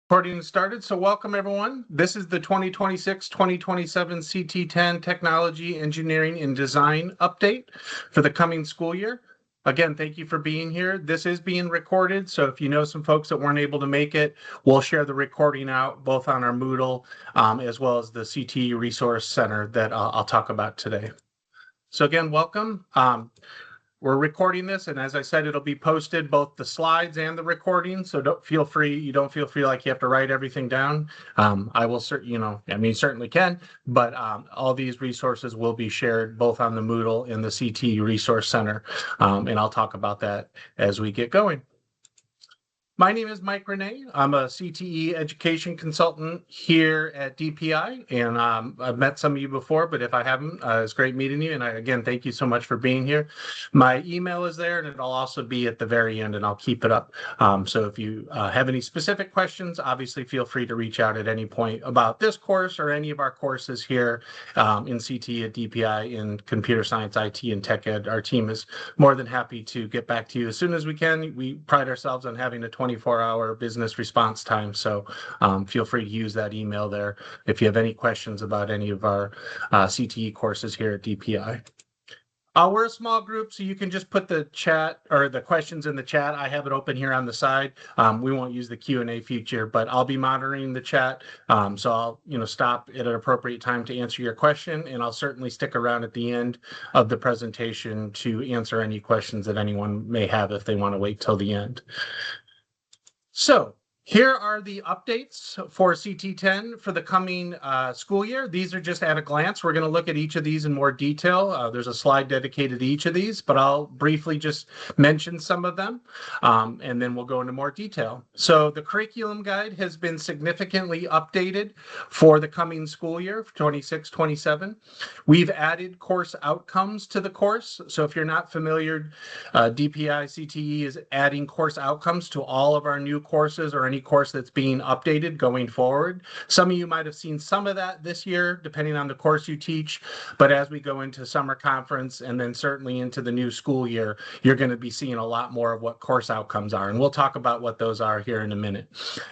Recording started. So welcome everyone. This is the 2026-2027 CT10 Technology, Engineering, and Design update for the coming school year. Again, thank you for being here. This is being recorded, so if you know some folks that weren't able to make it, we'll share the recording out both on our Moodle as well as the CT Resource Center that I'll talk about today. So again, welcome. We're recording this, and as I said, it'll be posted, both the slides and the recording. So you don't feel free like you have to write everything down. I will certainly can, but all these resources will be shared both on the Moodle and the CT Resource Center, and I'll talk about that as we get going. My name is Mike Renee. I'm a CTE education consultant here at DPI, and I've met some of you before, but if I haven't, it's great meeting you. And again, thank you so much for being here. My email is there, and it'll also be at the very end, and I'll keep it up. So if you have any specific questions, obviously feel free to reach out at any point about this course or any of our courses here in CTE at DPI in computer science, IT, and tech ed. Our team is more than happy to get back to you as soon as we can. We pride ourselves on having a 24-hour business response time. So feel free to use that email there if you have any questions about any of our CTE courses here at DPI. We're a small group, so you can just put the chat or the questions in the chat. I have it open here on the side. We won't use the Q&A feature, but I'll be monitoring the chat. So I'll stop at an appropriate time to answer your question, and I'll certainly stick around at the end of the presentation to answer any questions that anyone may have if they want to wait till the end. So here are the updates for CT10 for the coming school year. These are just at a glance. We're going to look at each of these in more detail. There's a slide dedicated to each of these, but I'll briefly just mention some of them, and then we'll go into more detail. So the curriculum guide has been significantly updated for the coming school year, 26-27. We've added course outcomes to the course. So if you're not familiar, DPI CTE is adding course outcomes to all of our new courses or any course that's being updated going forward. Some of you might have seen some of that this year, depending on the course you teach. But as we go into summer conference and then certainly into the new school year, you're going to be seeing a lot more of what course outcomes are. And we'll talk about what those are here in a minute.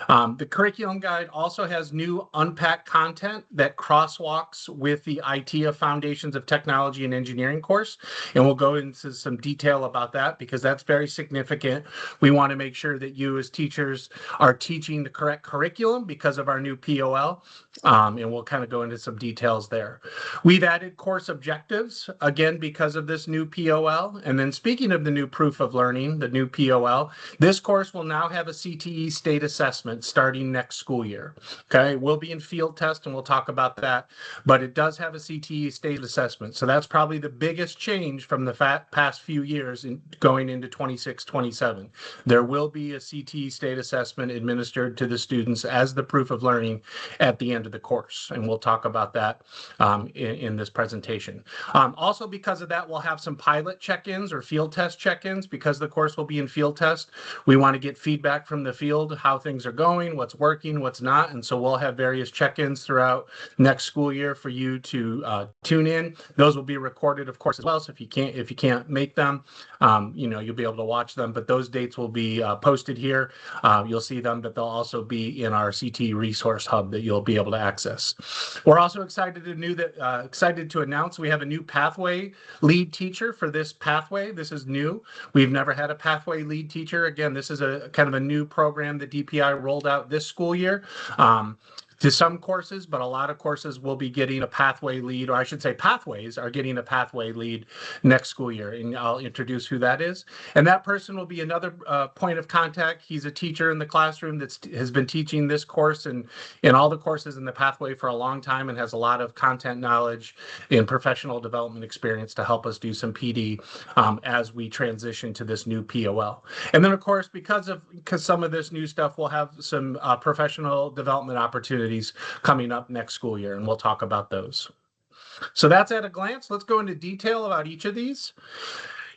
The curriculum guide also has new unpacked content that crosswalks with the IT Foundations of Technology and Engineering course. And we'll go into some detail about that because that's very significant. We want to make sure that you as teachers are teaching the correct curriculum because of our new POL, and we'll kind of go into some details there. We've added course objectives, again, because of this new POL. And then speaking of the new proof of learning, the new POL, this course will now have a CTE state assessment starting next school year. Okay, we'll be in field test, and we'll talk about that, but it does have a CTE state assessment. So that's probably the biggest change from the past few years going into 26-27. There will be a CTE state assessment administered to the students as the proof of learning at the end of the course, and we'll talk about that in this presentation. Also, because of that, we'll have some pilot check-ins or field test check-ins because the course will be in field test. We want to get feedback from the field, how things are going, what's working, what's not, and so we'll have various check-ins throughout next school year for you to tune in. Those will be recorded, of course, as well. So if you can't make them, you'll be able to watch them. But those dates will be posted here. You'll see them, but they'll also be in our CT resource hub that you'll be able to access. We're also excited to announce we have a new pathway lead teacher for this pathway. This is new. We've never had a pathway lead teacher. Again, this is a kind of a new program that DPI rolled out this school year. To some courses, but a lot of courses will be getting a pathway lead, or I should say pathways are getting a pathway lead next school year, and I'll introduce who that is. And that person will be another point of contact. He's a teacher in the classroom that has been teaching this course and in all the courses in the pathway for a long time and has a lot of content knowledge and professional development experience to help us do some PD as we transition to this new POL. And then, of course, because some of this new stuff, we'll have some professional development opportunities coming up next school year, and we'll talk about those. So that's at a glance. Let's go into detail about each of these.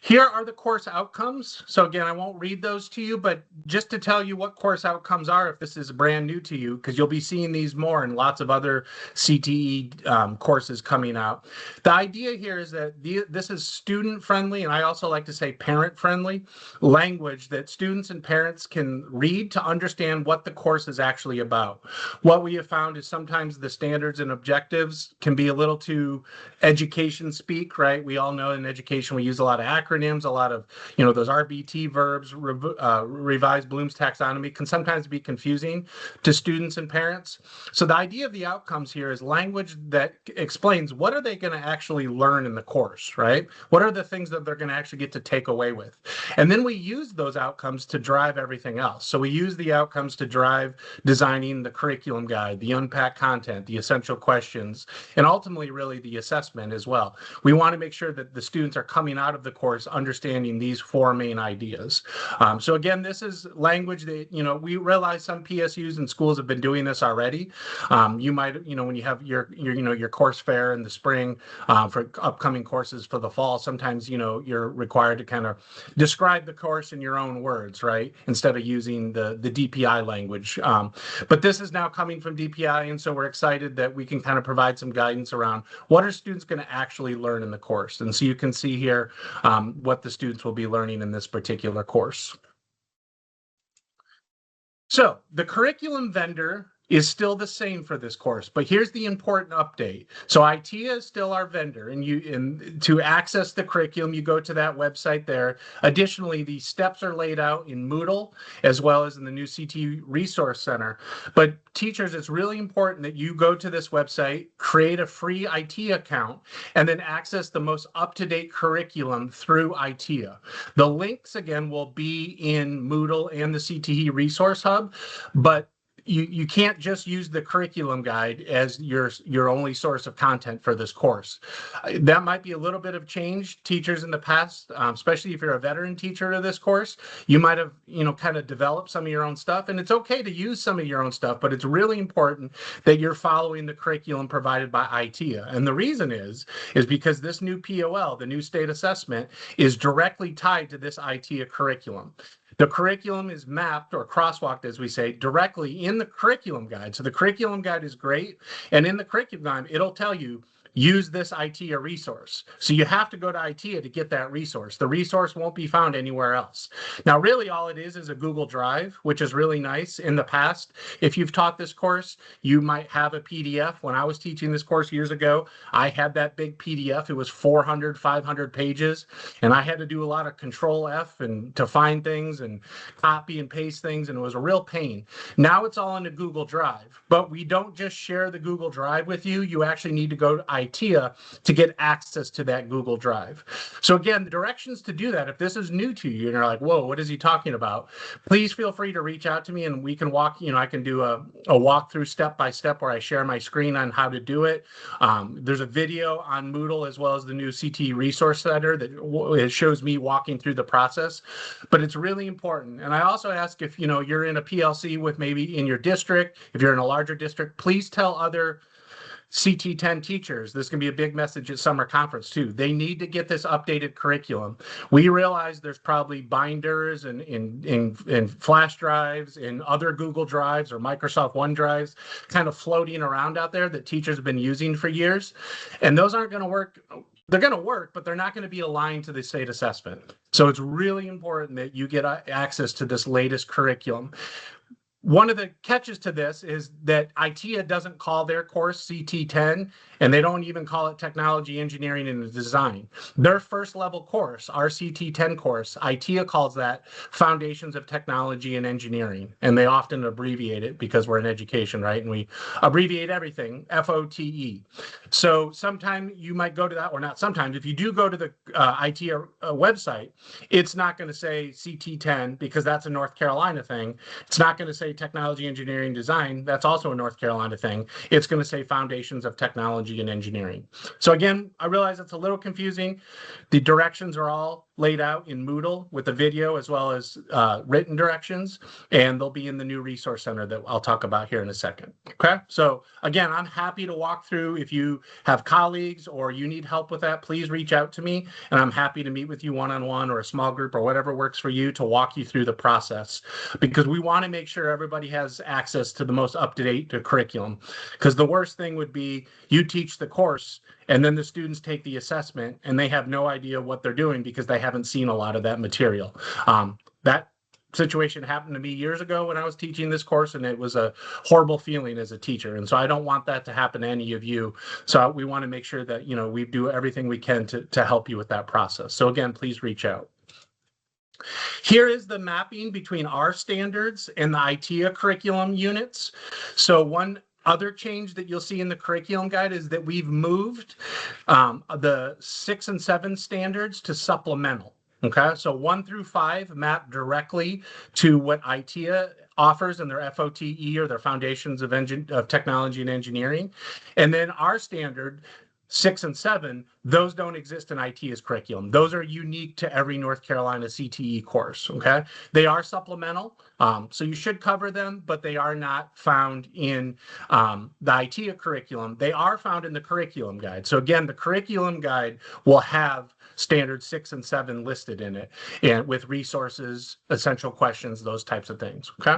Here are the course outcomes. So again, I won't read those to you, but just to tell you what course outcomes are, if this is brand new to you, because you'll be seeing these more in lots of other CTE courses coming out. The idea here is that this is student-friendly, and I also like to say parent-friendly language that students and parents can read to understand what the course is actually about. What we have found is sometimes the standards and objectives can be a little too education speak, right? We all know in education we use a lot of acronyms, a lot of, those RBT verbs, revised Bloom's taxonomy can sometimes be confusing to students and parents. So the idea of the outcomes here is language that explains what are they going to actually learn in the course, right? What are the things that they're going to actually get to take away with? And then we use those outcomes to drive everything else. So we use the outcomes to drive designing the curriculum guide, the unpacked content, the essential questions, and ultimately really the assessment as well. We want to make sure that the students are coming out of the course understanding these four main ideas. So again, this is language that, we realize some PSUs and schools have been doing this already. You might, when you have your course fair in the spring for upcoming courses for the fall, sometimes, you're required to kind of describe the course in your own words, right? Instead of using the DPI language. But this is now coming from DPI, and so we're excited that we can kind of provide some guidance around what are students going to actually learn in the course. And so you can see here what the students will be learning in this particular course. So the curriculum vendor is still the same for this course, but here's the important update. So ITEA is still our vendor, and to access the curriculum, you go to that website there. Additionally, these steps are laid out in Moodle as well as in the new CT Resource Center. But teachers, it's really important that you go to this website, create a free ITEA account, and then access the most up-to-date curriculum through ITEA. The links, again, will be in Moodle and the CTE Resource Hub, but you can't just use the curriculum guide as your only source of content for this course. That might be a little bit of change. Teachers in the past, especially if you're a veteran teacher of this course, you might have, kind of developed some of your own stuff, and it's okay to use some of your own stuff, but it's really important that you're following the curriculum provided by ITEA. And the reason is because this new POL, the new state assessment, is directly tied to this ITEA curriculum. The curriculum is mapped or crosswalked, as we say, directly in the curriculum guide. So the curriculum guide is great. And in the curriculum guide, it'll tell you, use this ITEA resource. So you have to go to ITEA to get that resource. The resource won't be found anywhere else. Now, really all it is a Google Drive, which is really nice. In the past, if you've taught this course, you might have a PDF. When I was teaching this course years ago, I had that big PDF. It was 400, 500 pages, and I had to do a lot of Control F and to find things and copy and paste things, and it was a real pain. Now it's all in a Google Drive, but we don't just share the Google Drive with you. You actually need to go to ITEA to get access to that Google Drive. So again, the directions to do that, if this is new to you and you're like, whoa, what is he talking about? Please feel free to reach out to me and we can walk, I can do a walkthrough step by step where I share my screen on how to do it. There's a video on Moodle as well as the new CT Resource Center that it shows me walking through the process, but it's really important. And I also ask if, you're in a PLC with maybe in your district, if you're in a larger district, please tell other CT10 teachers, this can be a big message at summer conference too. They need to get this updated curriculum. We realize there's probably binders and flash drives and other Google Drives or Microsoft OneDrives kind of floating around out there that teachers have been using for years. And those aren't going to work. They're going to work, but they're not going to be aligned to the state assessment. So it's really important that you get access to this latest curriculum. One of the catches to this is that ITEA doesn't call their course CT10, and they don't even call it Technology, Engineering, and Design. Their first level course, our CT10 course, ITEA calls that Foundations of Technology and Engineering, and they often abbreviate it because we're in education, right? And we abbreviate everything, FOTE. So sometime you might go to that, or not sometimes, if you do go to the ITEA website, it's not going to say CT10 because that's a North Carolina thing. It's not going to say Technology, Engineering, Design. That's also a North Carolina thing. It's going to say Foundations of Technology and Engineering. So again, I realize it's a little confusing. The directions are all laid out in Moodle with a video as well as written directions, and they'll be in the new resource center that I'll talk about here in a second. Okay, so again, I'm happy to walk through. If you have colleagues or you need help with that, please reach out to me, and I'm happy to meet with you one-on-one or a small group or whatever works for you to walk you through the process, because we want to make sure everybody has access to the most up-to-date curriculum. Because the worst thing would be you teach the course and then the students take the assessment and they have no idea what they're doing because they haven't seen a lot of that material. That situation happened to me years ago when I was teaching this course, and it was a horrible feeling as a teacher. And so I don't want that to happen to any of you. So we want to make sure that, we do everything we can to help you with that process. So again, please reach out. Here is the mapping between our standards and the ITEA curriculum units. So one other change that you'll see in the curriculum guide is that we've moved the 6 and 7 standards to supplemental. Okay, so 1 through 5 map directly to what ITEA offers in their FOTE, or their Foundations of Technology and Engineering. And then our standard 6 and 7, those don't exist in ITEA's curriculum. Those are unique to every North Carolina CTE course, okay? They are supplemental, so you should cover them, but they are not found in the ITEA curriculum. They are found in the curriculum guide. So again, the curriculum guide will have standard 6 and 7 listed in it, and with resources, essential questions, those types of things, okay?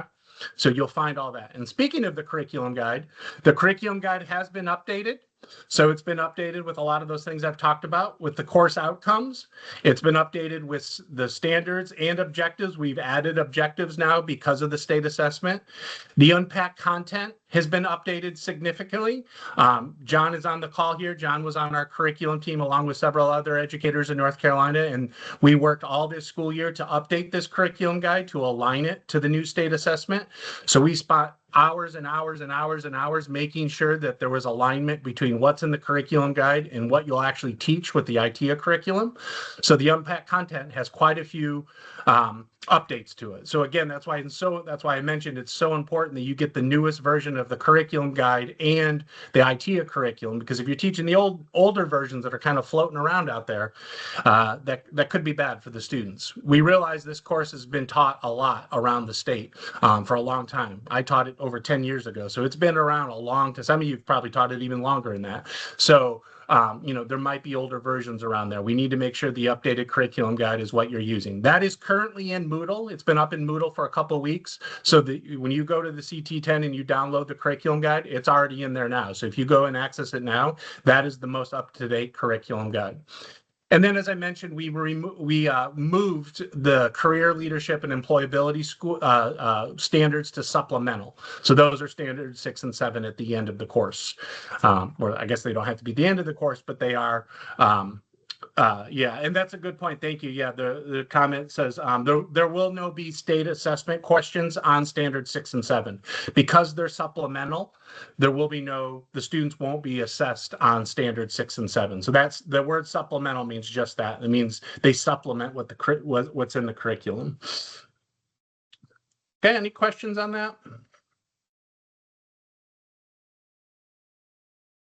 So you'll find all that. And speaking of the curriculum guide has been updated. So it's been updated with a lot of those things I've talked about with the course outcomes. It's been updated with the standards and objectives. We've added objectives now because of the state assessment. The unpacked content has been updated significantly. John is on the call here. John was on our curriculum team along with several other educators in North Carolina, and we worked all this school year to update this curriculum guide to align it to the new state assessment. So we spent hours and hours and hours and hours making sure that there was alignment between what's in the curriculum guide and what you'll actually teach with the ITEA curriculum. So the unpacked content has quite a few updates to it. So again, that's why I mentioned it's so important that you get the newest version of the curriculum guide and the ITEA curriculum, because if you're teaching the older versions that are kind of floating around out there, that could be bad for the students. We realize this course has been taught a lot around the state for a long time. I taught it over 10 years ago, so it's been around a long time. Some of you have probably taught it even longer than that. So there might be older versions around there. We need to make sure the updated curriculum guide is what you're using. That is currently in Moodle. It's been up in Moodle for a couple of weeks. So when you go to the CT10 and you download the curriculum guide, it's already in there now. So if you go and access it now, that is the most up-to-date curriculum guide. And then, as I mentioned, we moved the career leadership and employability standards to supplemental. So those are standards 6 and 7 at the end of the course. Or I guess they don't have to be the end of the course, but they are. And that's a good point. Thank you. Yeah, the comment says there will no be state assessment questions on standard 6 and 7 because they're supplemental. There will be the students won't be assessed on standard 6 and 7. So that's the word supplemental means just that. It means they supplement what's in the curriculum. Okay, any questions on that?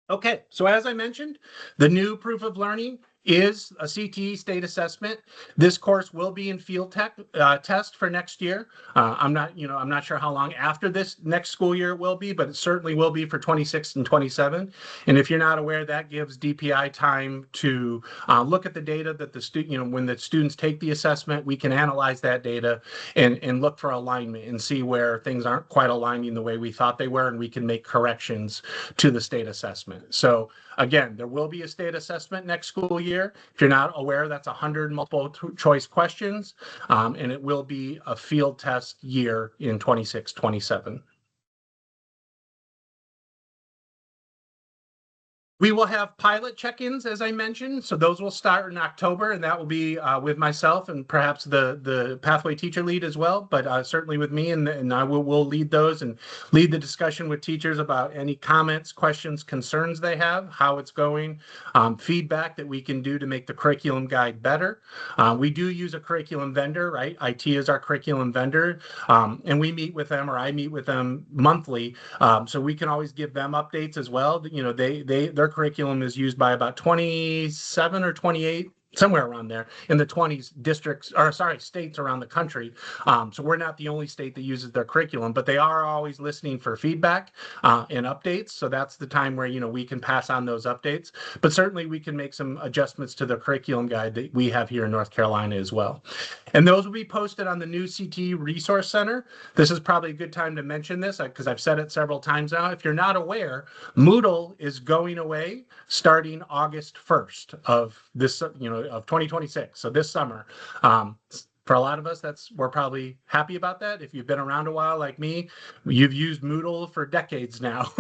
Okay, so as I mentioned, the new proof of learning is a CTE state assessment. This course will be in field test for next year. I'm not sure how long after this next school year it will be, but it certainly will be for 26 and 27. And if you're not aware, that gives DPI time to look at the data that the student, when the students take the assessment, we can analyze that data and look for alignment and see where things aren't quite aligning the way we thought they were, and we can make corrections to the state assessment. So again, there will be a state assessment next school year. If you're not aware, that's 100 multiple choice questions, and it will be a field test year in 26, 27. We will have pilot check-ins, as I mentioned, so those will start in October, and that will be with myself and perhaps the pathway teacher lead as well, but certainly with me, and I will lead those and lead the discussion with teachers about any comments, questions, concerns they have, how it's going, feedback that we can do to make the curriculum guide better. We do use a curriculum vendor, right? IT is our curriculum vendor, and we meet with them, or I meet with them monthly, so we can always give them updates as well. Their curriculum is used by about 27 or 28 somewhere around there in the 20s districts, or sorry, states around the country. So we're not the only state that uses their curriculum, but they are always listening for feedback and updates. So that's the time where, we can pass on those updates. But certainly we can make some adjustments to the curriculum guide that we have here in North Carolina as well. And those will be posted on the new CT Resource Center. This is probably a good time to mention this because I've said it several times now. If you're not aware, Moodle is going away starting August 1st of this, of 2026. So this summer. For a lot of us, we're probably happy about that. If you've been around a while like me, you've used Moodle for decades now.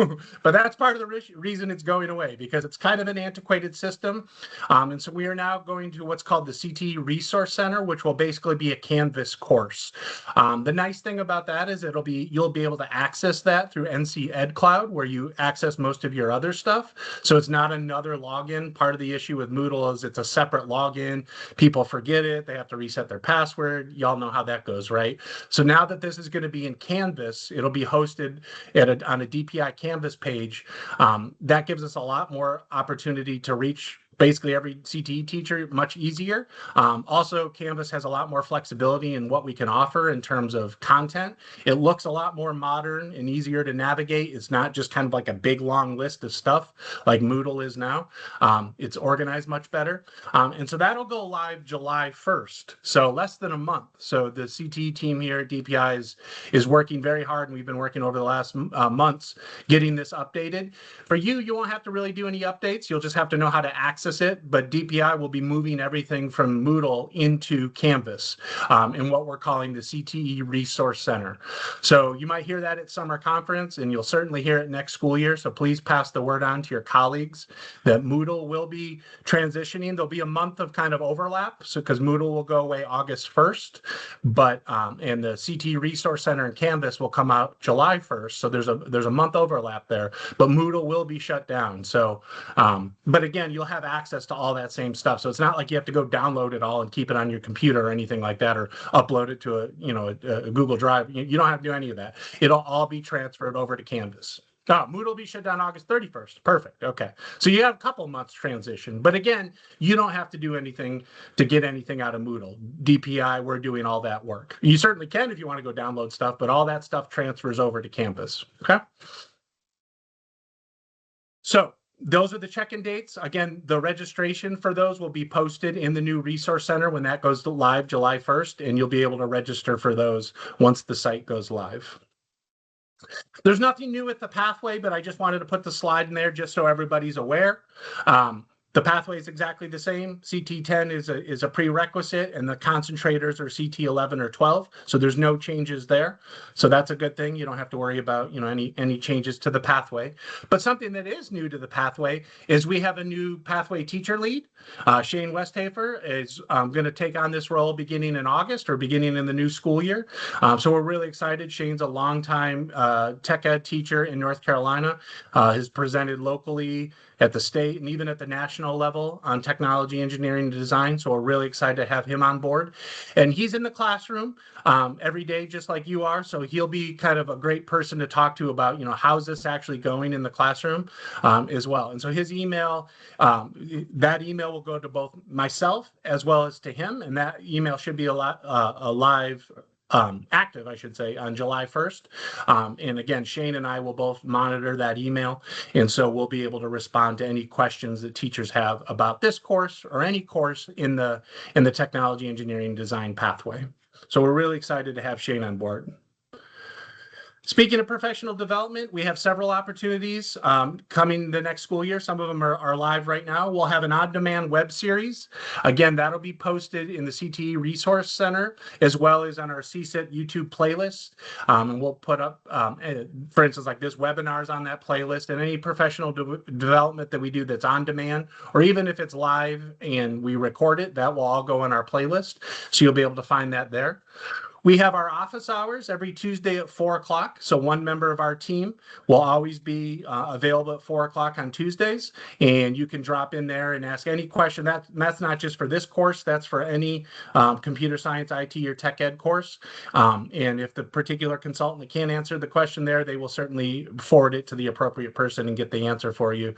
But that's part of the reason it's going away, because it's kind of an antiquated system. And so we are now going to what's called the CT Resource Center, which will basically be a Canvas course. The nice thing about that is you'll be able to access that through NC Ed Cloud, where you access most of your other stuff. So it's not another login. Part of the issue with Moodle is it's a separate login. People forget it. They have to reset their password. Y'all know how that goes, right? So now that this is going to be in Canvas, it'll be hosted on a DPI Canvas page. That gives us a lot more opportunity to reach basically every CTE teacher much easier. Also, Canvas has a lot more flexibility in what we can offer in terms of content. It looks a lot more modern and easier to navigate. It's not just kind of like a big long list of stuff like Moodle is now. It's organized much better. And so that'll go live July 1st, so less than a month. So the CTE team here at DPI is working very hard, and we've been working over the last months getting this updated. For you won't have to really do any updates. You'll just have to know how to access it, but DPI will be moving everything from Moodle into Canvas in what we're calling the CTE Resource Center. So you might hear that at summer conference, and you'll certainly hear it next school year. So please pass the word on to your colleagues that Moodle will be transitioning. There'll be a month of kind of overlap, so because Moodle will go away August 1st, but and the CTE Resource Center and Canvas will come out July 1st. So there's a month overlap there, but Moodle will be shut down. So, but again, you'll have access to all that same stuff. So it's not like you have to go download it all and keep it on your computer or anything like that, or upload it to a Google Drive. You don't have to do any of that. It'll all be transferred over to Canvas. Moodle will be shut down August 31st. Perfect. Okay. So you have a couple months transition. But again, you don't have to do anything to get anything out of Moodle. DPI, we're doing all that work. You certainly can if you want to go download stuff, but all that stuff transfers over to Canvas. Okay. So those are the check-in dates. Again, the registration for those will be posted in the new Resource Center when that goes live July 1st, and you'll be able to register for those once the site goes live. There's nothing new with the pathway, but I just wanted to put the slide in there just so everybody's aware. The pathway is exactly the same. CT10 is a prerequisite, and the concentrators are CT11 or 12. So there's no changes there. So that's a good thing. You don't have to worry about any changes to the pathway. But something that is new to the pathway is we have a new pathway teacher lead. Shane Westhafer is going to take on this role beginning in August, or beginning in the new school year. So we're really excited. Shane's a longtime tech ed teacher in North Carolina, has presented locally at the state and even at the national level on technology, engineering, and design. So we're really excited to have him on board. And he's in the classroom every day, just like you are. So he'll be kind of a great person to talk to about, how's this actually going in the classroom as well. And so his email, that email will go to both myself as well as to him. And that email should be a live active, I should say, on July 1st. And again, Shane and I will both monitor that email. And so we'll be able to respond to any questions that teachers have about this course or any course in the technology, engineering, design pathway. So we're really excited to have Shane on board. Speaking of professional development, we have several opportunities coming the next school year. Some of them are live right now. We'll have an on-demand web series. Again, that'll be posted in the CTE Resource Center, as well as on our CSIT YouTube playlist. And we'll put up, for instance, like this webinars on that playlist, and any professional development that we do that's on demand, or even if it's live and we record it, that will all go on our playlist. So you'll be able to find that there. We have our office hours every Tuesday at 4 o'clock. So one member of our team will always be available at 4 o'clock on Tuesdays. And you can drop in there and ask any question. That's not just for this course, that's for any computer science, IT, or tech ed course. And if the particular consultant can't answer the question there, they will certainly forward it to the appropriate person and get the answer for you,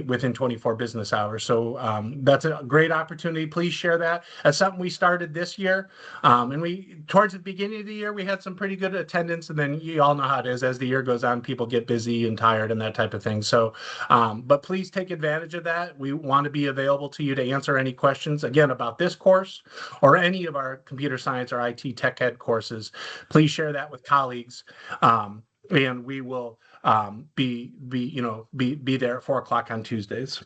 within 24 business hours. So that's a great opportunity. Please share that. That's something we started this year. And towards the beginning of the year, we had some pretty good attendance, and then you all know how it is. As the year goes on, people get busy and tired and that type of thing. So, but please take advantage of that. We want to be available to you to answer any questions, again, about this course or any of our computer science or IT tech ed courses. Please share that with colleagues. And we will be there at 4 o'clock on Tuesdays.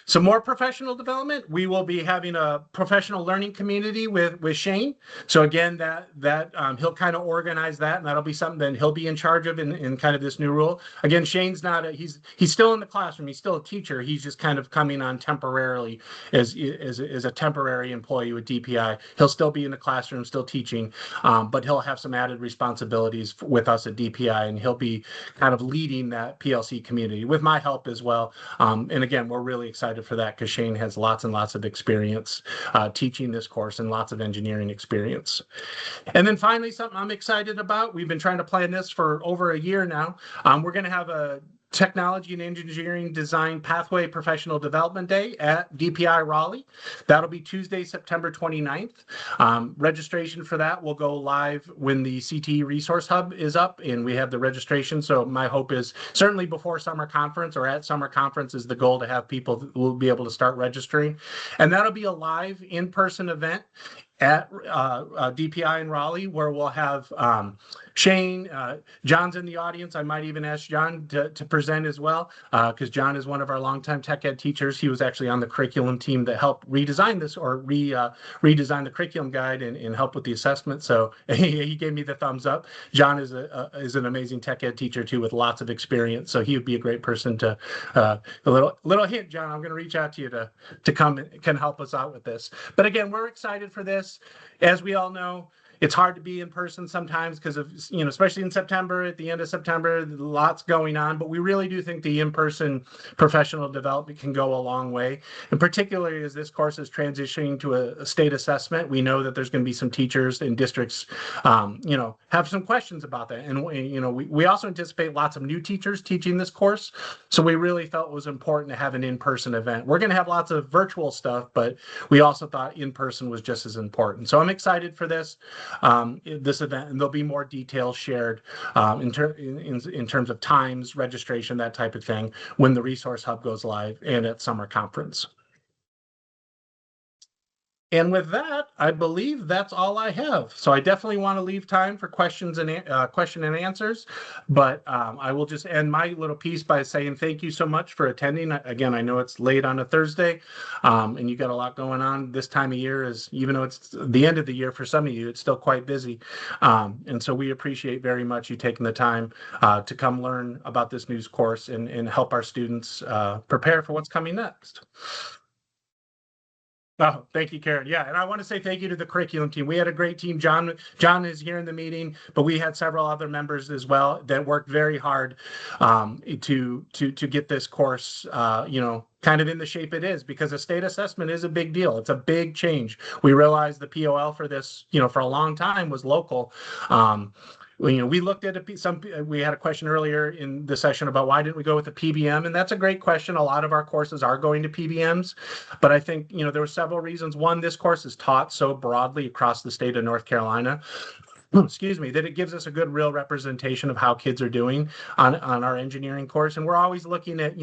Some more professional development. We will be having a professional learning community with Shane. So again, that he'll kind of organize that, and that'll be something that he'll be in charge of in kind of this new rule. Again, Shane's not he's still in the classroom. He's still a teacher. He's just kind of coming on temporarily as a temporary employee with DPI. He'll still be in the classroom, still teaching, but he'll have some added responsibilities with us at DPI, and he'll be kind of leading that PLC community with my help as well. And again, we're really excited for that because Shane has lots and lots of experience teaching this course and lots of engineering experience. And then finally, something I'm excited about, we've been trying to plan this for over a year now. We're going to have a Technology and Engineering Design Pathway Professional Development Day at DPI Raleigh. That'll be Tuesday, September 29th. Registration for that will go live when the CT Resource Hub is up and we have the registration. So my hope is certainly before summer conference or at summer conference is the goal to have people who will be able to start registering. And that'll be a live in-person event at DPI in Raleigh, where we'll have Shane, John's in the audience. I might even ask John to present as well, because John is one of our longtime tech ed teachers. He was actually on the curriculum team that helped redesign this or redesign the curriculum guide and help with the assessment. So he gave me the thumbs up. John is an amazing tech ed teacher too, with lots of experience. So he would be a great person to a little hint, John. I'm going to reach out to you to come and can help us out with this. But again, we're excited for this. As we all know, it's hard to be in person sometimes because of, especially in September, at the end of September, lots going on. But we really do think the in-person professional development can go a long way. And particularly as this course is transitioning to a state assessment, we know that there's going to be some teachers in districts, have some questions about that. And, we also anticipate lots of new teachers teaching this course. So we really felt it was important to have an in-person event. We're going to have lots of virtual stuff, but we also thought in-person was just as important. So I'm excited for this event, and there'll be more details shared in terms of times, registration, that type of thing, when the Resource Hub goes live and at summer conference. And with that, I believe that's all I have. So I definitely want to leave time for questions and question and answers. But I will just end my little piece by saying thank you so much for attending. Again, I know it's late on a Thursday, and you got a lot going on this time of year. Even though it's the end of the year for some of you, it's still quite busy. And so we appreciate very much you taking the time to come learn about this news course and help our students prepare for what's coming next. Oh, thank you, Karen. Yeah, and I want to say thank you to the curriculum team. We had a great team. John is here in the meeting, but we had several other members as well that worked very hard to get this course, kind of in the shape it is, because a state assessment is a big deal. It's a big change. We realized the POL for this, for a long time was local. We looked at we had a question earlier in the session about why didn't we go with the PBM, and that's a great question. A lot of our courses are going to PBMs, but I think there were several reasons. One, this course is taught so broadly across the state of North Carolina, that it gives us a good real representation of how kids are doing on our engineering course. And we're always looking at,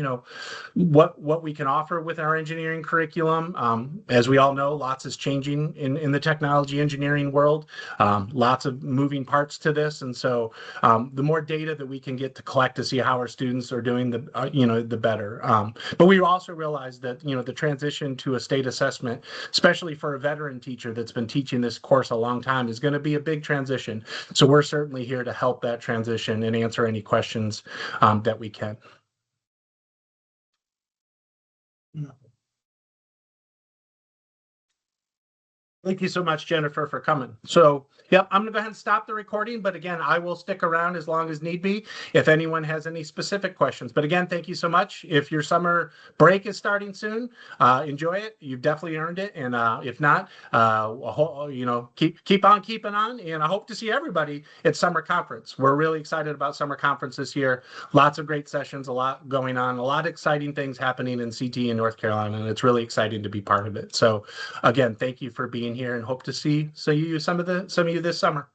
what we can offer with our engineering curriculum. As we all know, lots is changing in the technology engineering world, lots of moving parts to this. And so the more data that we can get to collect to see how our students are doing, the better. But we also realize that, the transition to a state assessment, especially for a veteran teacher that's been teaching this course a long time, is going to be a big transition. So we're certainly here to help that transition and answer any questions that we can. Thank you so much, Jennifer, for coming. So, yep, I'm going to go ahead and stop the recording. But again, I will stick around as long as need be if anyone has any specific questions. But again, thank you so much. If your summer break is starting soon, enjoy it. You've definitely earned it. And if not, keep on keeping on. And I hope to see everybody at summer conference. We're really excited about summer conference this year. Lots of great sessions, a lot going on, a lot of exciting things happening in CT in North Carolina, and it's really exciting to be part of it. So again, thank you for being here and hope to see you some of you this summer.